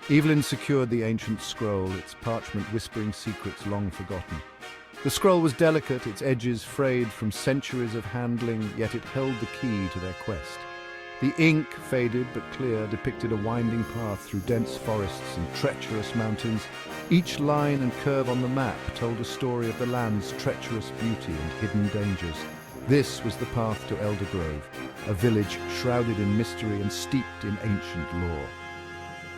Evelyn secured the ancient scroll, its parchment whispering secrets long forgotten. The scroll was delicate, its edges frayed from centuries of handling, yet it held the key to their quest. The ink, faded but clear, depicted a winding path through dense forests and treacherous mountains. Each line and curve on the map told a story of the land's treacherous beauty and hidden dangers. This was the path to Eldergrove, a village shrouded in mystery and steeped in ancient lore.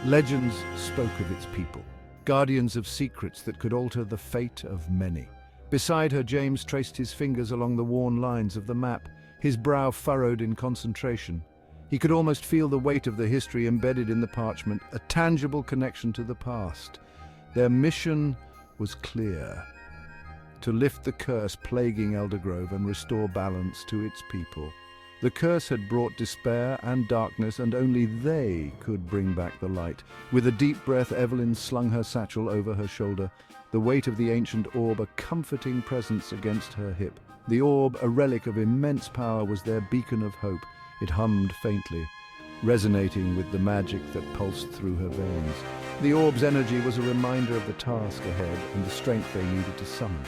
Legends spoke of its people, guardians of secrets that could alter the fate of many. Beside her, James traced his fingers along the worn lines of the map, his brow furrowed in concentration. He could almost feel the weight of the history embedded in the parchment, a tangible connection to the past. Their mission was clear: to lift the curse plaguing Eldergrove and restore balance to its people. The curse had brought despair and darkness, and only they could bring back the light. With a deep breath, Evelyn slung her satchel over her shoulder, the weight of the ancient orb a comforting presence against her hip. The orb, a relic of immense power, was their beacon of hope. It hummed faintly, resonating with the magic that pulsed through her veins. The orb's energy was a reminder of the task ahead and the strength they needed to summon.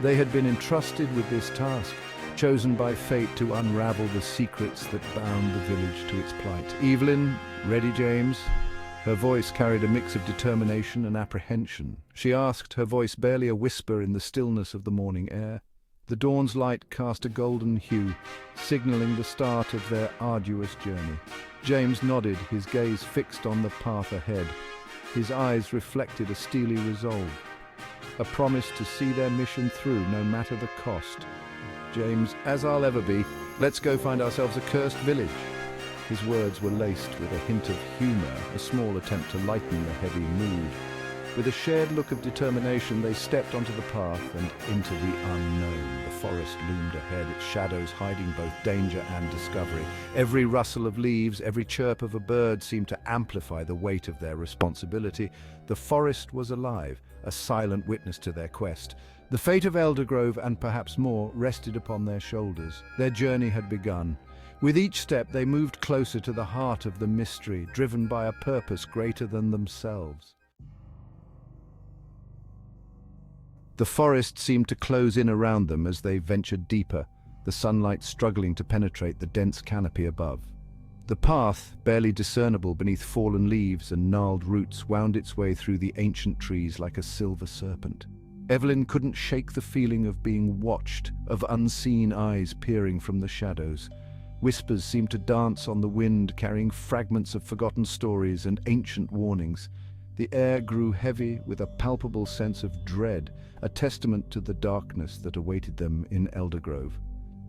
They had been entrusted with this task, chosen by fate to unravel the secrets that bound the village to its plight. Evelyn, ready, James? Her voice carried a mix of determination and apprehension. She asked, her voice barely a whisper in the stillness of the morning air. The dawn's light cast a golden hue, signaling the start of their arduous journey. James nodded, his gaze fixed on the path ahead. His eyes reflected a steely resolve, a promise to see their mission through no matter the cost. James, as I'll ever be, let's go find ourselves a cursed village. His words were laced with a hint of humor, a small attempt to lighten the heavy mood. With a shared look of determination, they stepped onto the path and into the unknown. The forest loomed ahead, its shadows hiding both danger and discovery. Every rustle of leaves, every chirp of a bird seemed to amplify the weight of their responsibility. The forest was alive, a silent witness to their quest. The fate of Eldergrove, and perhaps more, rested upon their shoulders. Their journey had begun. With each step, they moved closer to the heart of the mystery, driven by a purpose greater than themselves. The forest seemed to close in around them as they ventured deeper, the sunlight struggling to penetrate the dense canopy above. The path, barely discernible beneath fallen leaves and gnarled roots, wound its way through the ancient trees like a silver serpent. Evelyn couldn't shake the feeling of being watched, of unseen eyes peering from the shadows. Whispers seemed to dance on the wind, carrying fragments of forgotten stories and ancient warnings. The air grew heavy with a palpable sense of dread, a testament to the darkness that awaited them in Eldergrove.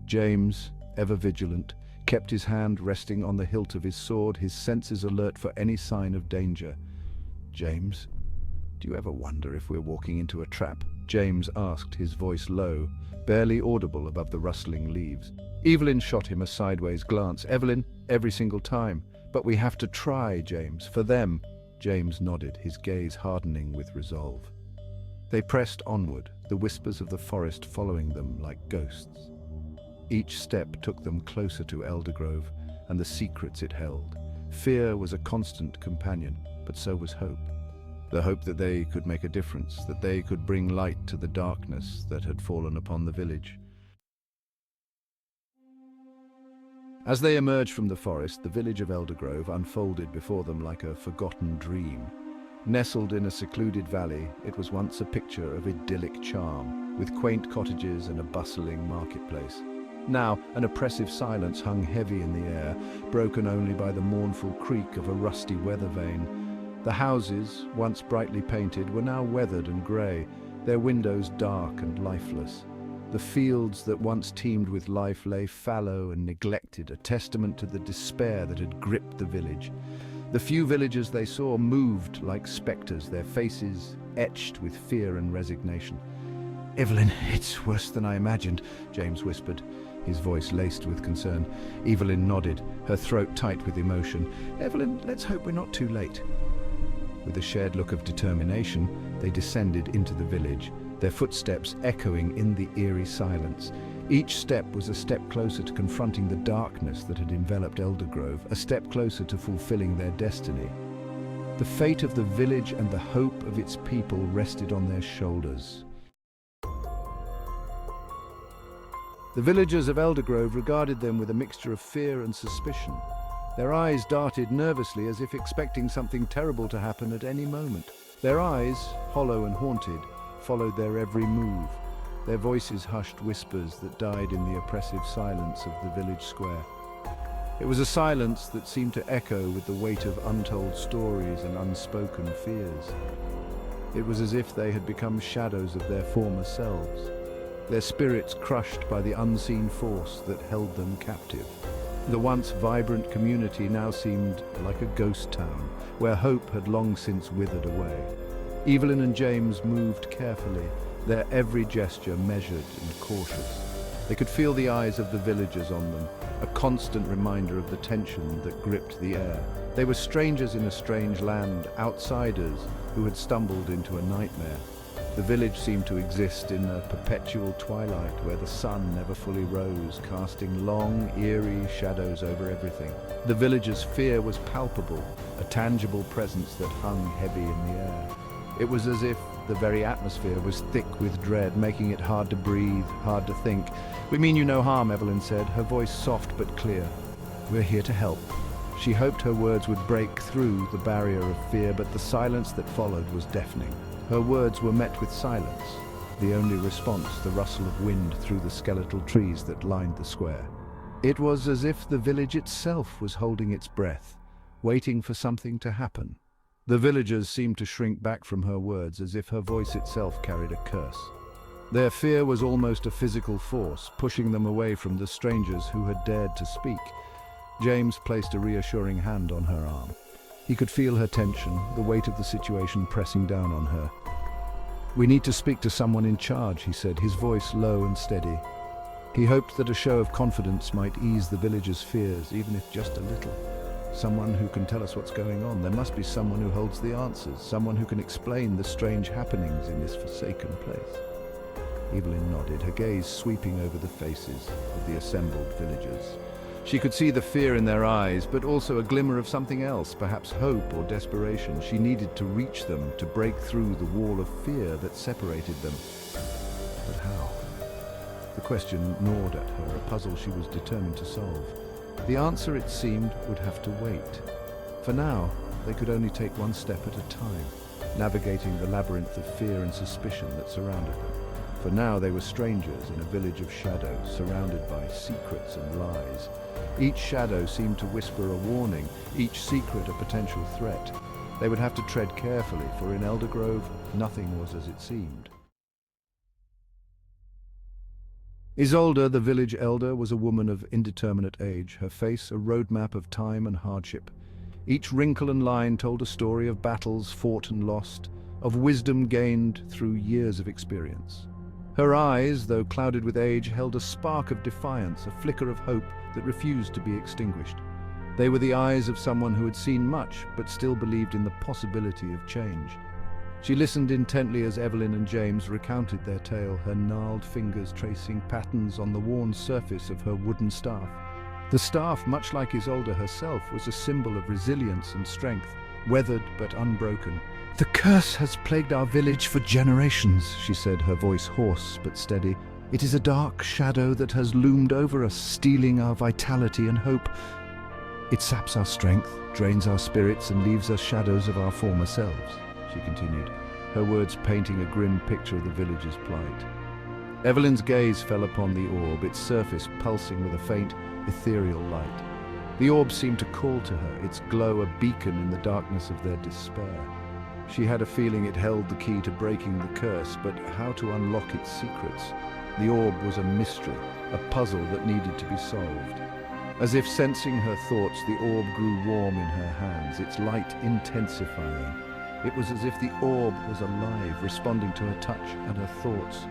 James, ever vigilant, kept his hand resting on the hilt of his sword, his senses alert for any sign of danger. "James, do you ever wonder if we're walking into a trap?" James asked, his voice low, barely audible above the rustling leaves. Evelyn shot him a sideways glance. "Evelyn, every single time. But we have to try, James, for them." James nodded, his gaze hardening with resolve. They pressed onward, the whispers of the forest following them like ghosts. Each step took them closer to Eldergrove and the secrets it held. Fear was a constant companion, but so was hope. The hope that they could make a difference, that they could bring light to the darkness that had fallen upon the village. As they emerged from the forest, the village of Eldergrove unfolded before them like a forgotten dream. Nestled in a secluded valley, it was once a picture of idyllic charm, with quaint cottages and a bustling marketplace. Now, an oppressive silence hung heavy in the air, broken only by the mournful creak of a rusty weather vane. The houses, once brightly painted, were now weathered and grey, their windows dark and lifeless. The fields that once teemed with life lay fallow and neglected, a testament to the despair that had gripped the village. The few villagers they saw moved like spectres, their faces etched with fear and resignation. "Evelyn, it's worse than I imagined," James whispered, his voice laced with concern. Evelyn nodded, her throat tight with emotion. "Evelyn, let's hope we're not too late." With a shared look of determination, they descended into the village, their footsteps echoing in the eerie silence. Each step was a step closer to confronting the darkness that had enveloped Eldergrove, a step closer to fulfilling their destiny. The fate of the village and the hope of its people rested on their shoulders. The villagers of Eldergrove regarded them with a mixture of fear and suspicion. Their eyes darted nervously as if expecting something terrible to happen at any moment. Their eyes, hollow and haunted, followed their every move. Their voices hushed whispers that died in the oppressive silence of the village square. It was a silence that seemed to echo with the weight of untold stories and unspoken fears. It was as if they had become shadows of their former selves, their spirits crushed by the unseen force that held them captive. The once vibrant community now seemed like a ghost town, where hope had long since withered away. Evelyn and James moved carefully, their every gesture measured and cautious. They could feel the eyes of the villagers on them, a constant reminder of the tension that gripped the air. They were strangers in a strange land, outsiders who had stumbled into a nightmare. The village seemed to exist in a perpetual twilight where the sun never fully rose, casting long, eerie shadows over everything. The villagers' fear was palpable, a tangible presence that hung heavy in the air. It was as if the very atmosphere was thick with dread, making it hard to breathe, hard to think. "We mean you no harm," Evelyn said, her voice soft but clear. "We're here to help." She hoped her words would break through the barrier of fear, but the silence that followed was deafening. Her words were met with silence, the only response the rustle of wind through the skeletal trees that lined the square. It was as if the village itself was holding its breath, waiting for something to happen. The villagers seemed to shrink back from her words, as if her voice itself carried a curse. Their fear was almost a physical force, pushing them away from the strangers who had dared to speak. James placed a reassuring hand on her arm. He could feel her tension, the weight of the situation pressing down on her. "We need to speak to someone in charge," he said, his voice low and steady. He hoped that a show of confidence might ease the villagers' fears, even if just a little. "Someone who can tell us what's going on. There must be someone who holds the answers, someone who can explain the strange happenings in this forsaken place." Evelyn nodded, her gaze sweeping over the faces of the assembled villagers. She could see the fear in their eyes, but also a glimmer of something else, perhaps hope or desperation. She needed to reach them, to break through the wall of fear that separated them. But how? The question gnawed at her, a puzzle she was determined to solve. The answer, it seemed, would have to wait. For now, they could only take one step at a time, navigating the labyrinth of fear and suspicion that surrounded them. For now, they were strangers in a village of shadows, surrounded by secrets and lies. Each shadow seemed to whisper a warning, each secret a potential threat. They would have to tread carefully, for in Eldergrove, nothing was as it seemed. Isolde, the village elder, was a woman of indeterminate age, her face a roadmap of time and hardship. Each wrinkle and line told a story of battles fought and lost, of wisdom gained through years of experience. Her eyes, though clouded with age, held a spark of defiance, a flicker of hope that refused to be extinguished. They were the eyes of someone who had seen much, but still believed in the possibility of change. She listened intently as Evelyn and James recounted their tale, her gnarled fingers tracing patterns on the worn surface of her wooden staff. The staff, much like Isolde herself, was a symbol of resilience and strength, weathered but unbroken. "The curse has plagued our village for generations," she said, her voice hoarse but steady. "It is a dark shadow that has loomed over us, stealing our vitality and hope. It saps our strength, drains our spirits, and leaves us shadows of our former selves," she continued, her words painting a grim picture of the village's plight. Evelyn's gaze fell upon the orb, its surface pulsing with a faint, ethereal light. The orb seemed to call to her, its glow a beacon in the darkness of their despair. She had a feeling it held the key to breaking the curse, but how to unlock its secrets? The orb was a mystery, a puzzle that needed to be solved. As if sensing her thoughts, the orb grew warm in her hands, its light intensifying. It was as if the orb was alive, responding to her touch and her thoughts.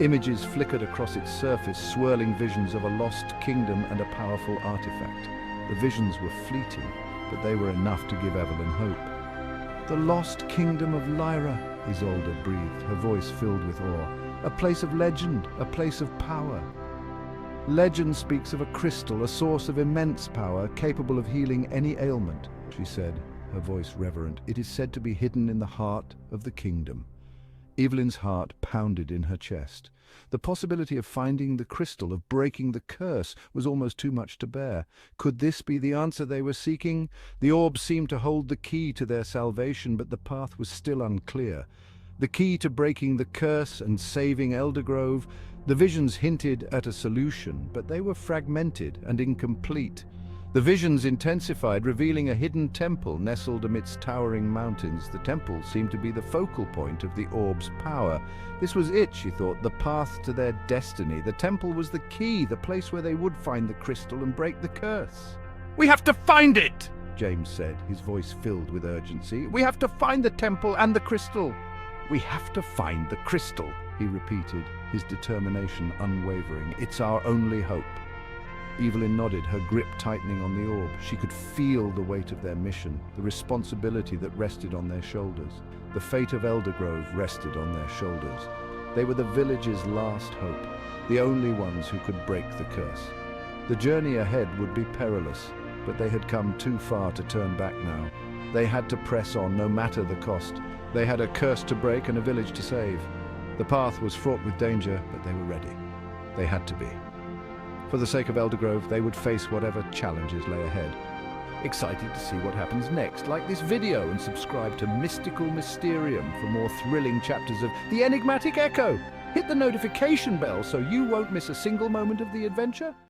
Images flickered across its surface, swirling visions of a lost kingdom and a powerful artifact. The visions were fleeting, but they were enough to give Evelyn hope. "The lost kingdom of Lyra," Isolde breathed, her voice filled with awe. "A place of legend, a place of power. Legend speaks of a crystal, a source of immense power, capable of healing any ailment," she said, her voice reverent. "It is said to be hidden in the heart of the kingdom." Evelyn's heart pounded in her chest. The possibility of finding the crystal, of breaking the curse, was almost too much to bear. Could this be the answer they were seeking? The orb seemed to hold the key to their salvation, but the path was still unclear. The key to breaking the curse and saving Eldergrove. The visions hinted at a solution, but they were fragmented and incomplete. The visions intensified, revealing a hidden temple nestled amidst towering mountains. The temple seemed to be the focal point of the orb's power. This was it, she thought, the path to their destiny. The temple was the key, the place where they would find the crystal and break the curse. "We have to find it!" James said, his voice filled with urgency. "We have to find the temple and the crystal." "We have to find the crystal," he repeated, his determination unwavering. "It's our only hope." Evelyn nodded, her grip tightening on the orb. She could feel the weight of their mission, the responsibility that rested on their shoulders. The fate of Eldergrove rested on their shoulders. They were the village's last hope, the only ones who could break the curse. The journey ahead would be perilous, but they had come too far to turn back now. They had to press on, no matter the cost. They had a curse to break and a village to save. The path was fraught with danger, but they were ready. They had to be. For the sake of Eldergrove, they would face whatever challenges lay ahead. Excited to see what happens next? Like this video and subscribe to Mystical Mysterium for more thrilling chapters of the Enigmatic Echo. Hit the notification bell so you won't miss a single moment of the adventure.